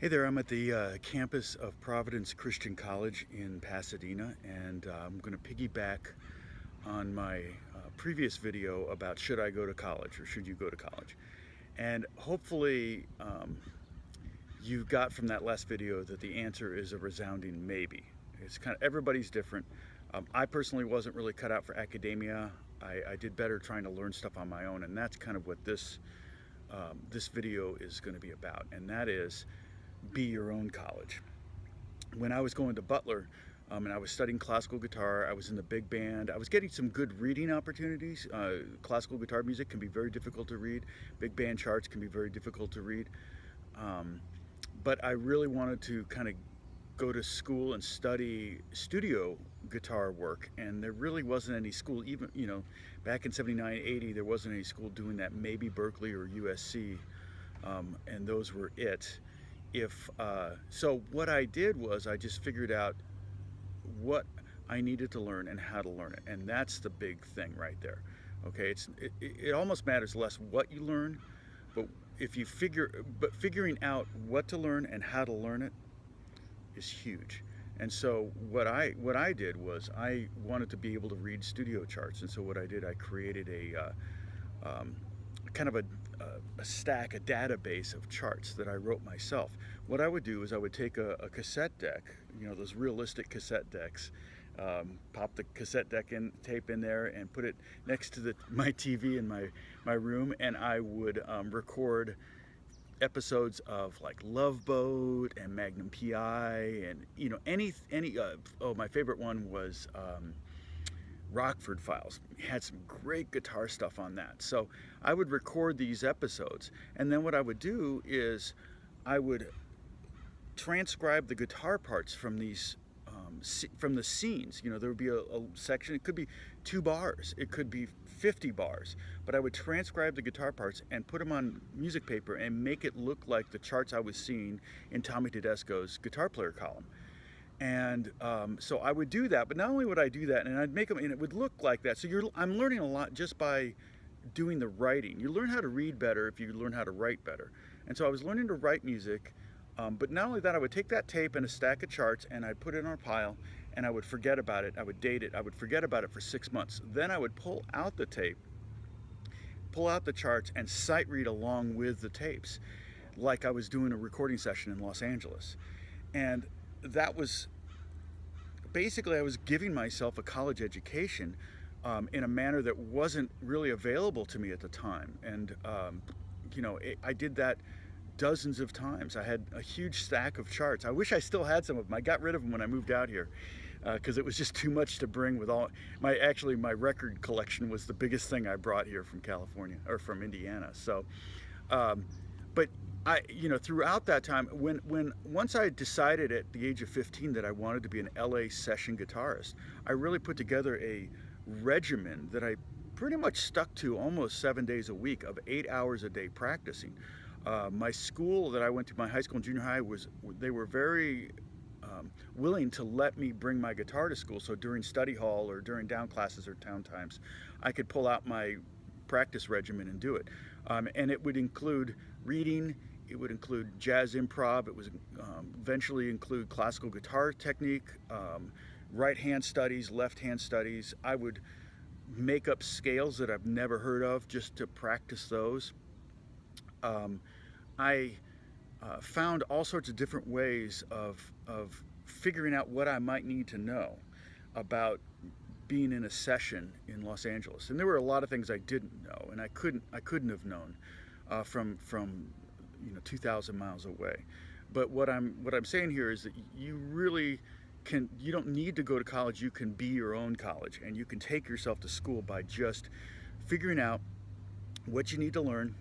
Hey there, I'm at the campus of Providence Christian College in Pasadena, and I'm going to piggyback on my previous video about should I go to college or should you go to college. And hopefully you got from that last video that the answer is a resounding maybe. It's kind of, everybody's different. I personally wasn't really cut out for academia. I did better trying to learn stuff on my own, and that's kind of what this video is going to be about, and that is be your own college. When I was going to Butler and I was studying classical guitar, I was in the big band, I was getting some good reading opportunities. Classical guitar music can be very difficult to read. Big band charts can be very difficult to read. But I really wanted to kind of go to school and study studio guitar work, and there really wasn't any school, even, you know, back in 79, 80, there wasn't any school doing that, maybe Berkeley or USC, and those were it. So what I did was I just figured out what I needed to learn and how to learn it, and that's the big thing right there. Okay, it almost matters less what you learn, but figuring out what to learn and how to learn it is huge. And so what I did was I wanted to be able to read studio charts, and so what I did, I created a kind of a stack, a database of charts that I wrote myself. What I would do is I would take a cassette deck, you know, those realistic cassette decks, pop the cassette deck tape in there and put it next to my TV in my room, and I would record episodes of like Love Boat and Magnum PI, and you know, my favorite one was Rockford Files. He had some great guitar stuff on that. So I would record these episodes, and then what I would do is I would transcribe the guitar parts from these from the scenes. You know, there would be a section, it could be 2 bars, it could be 50 bars, but I would transcribe the guitar parts and put them on music paper and make it look like the charts I was seeing in Tommy Tedesco's guitar player column. And so I would do that, but not only would I do that, and I'd make them, and it would look like that. So I'm learning a lot just by doing the writing. You learn how to read better if you learn how to write better. And so I was learning to write music, but not only that, I would take that tape and a stack of charts and I'd put it on a pile, and I would forget about it. I would date it. I would forget about it for 6 months. Then I would pull out the tape, pull out the charts, and sight read along with the tapes, like I was doing a recording session in Los Angeles. And that was basically, I was giving myself a college education in a manner that wasn't really available to me at the time. And you know, I did that dozens of times. I had a huge stack of charts. I wish I still had some of them. I got rid of them when I moved out here because it was just too much to bring with all my record collection was the biggest thing I brought here from California, or from Indiana. So but you know, throughout that time, once I decided at the age of 15 that I wanted to be an LA session guitarist, I really put together a regimen that I pretty much stuck to almost 7 days a week of 8 hours a day practicing. My school that I went to, my high school and junior high, they were very willing to let me bring my guitar to school. So during study hall or during down classes or town times, I could pull out my practice regimen and do it. And it would include reading, it would include jazz improv, it was eventually include classical guitar technique, right hand studies, left hand studies. I would make up scales that I've never heard of just to practice those. I found all sorts of different ways of figuring out what I might need to know about being in a session in Los Angeles. And there were a lot of things I didn't know, and I couldn't have known from you know, 2,000 miles away. But what I'm saying here is that you really you don't need to go to college. You can be your own college, and you can take yourself to school by just figuring out what you need to learn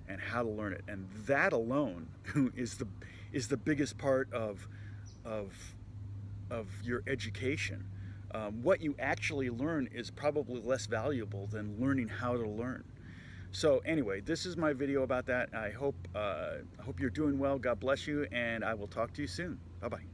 and how to learn it. And that alone is the biggest part of your education. What you actually learn is probably less valuable than learning how to learn. So anyway, this is my video about that. I hope you're doing well. God bless you, and I will talk to you soon. Bye-bye.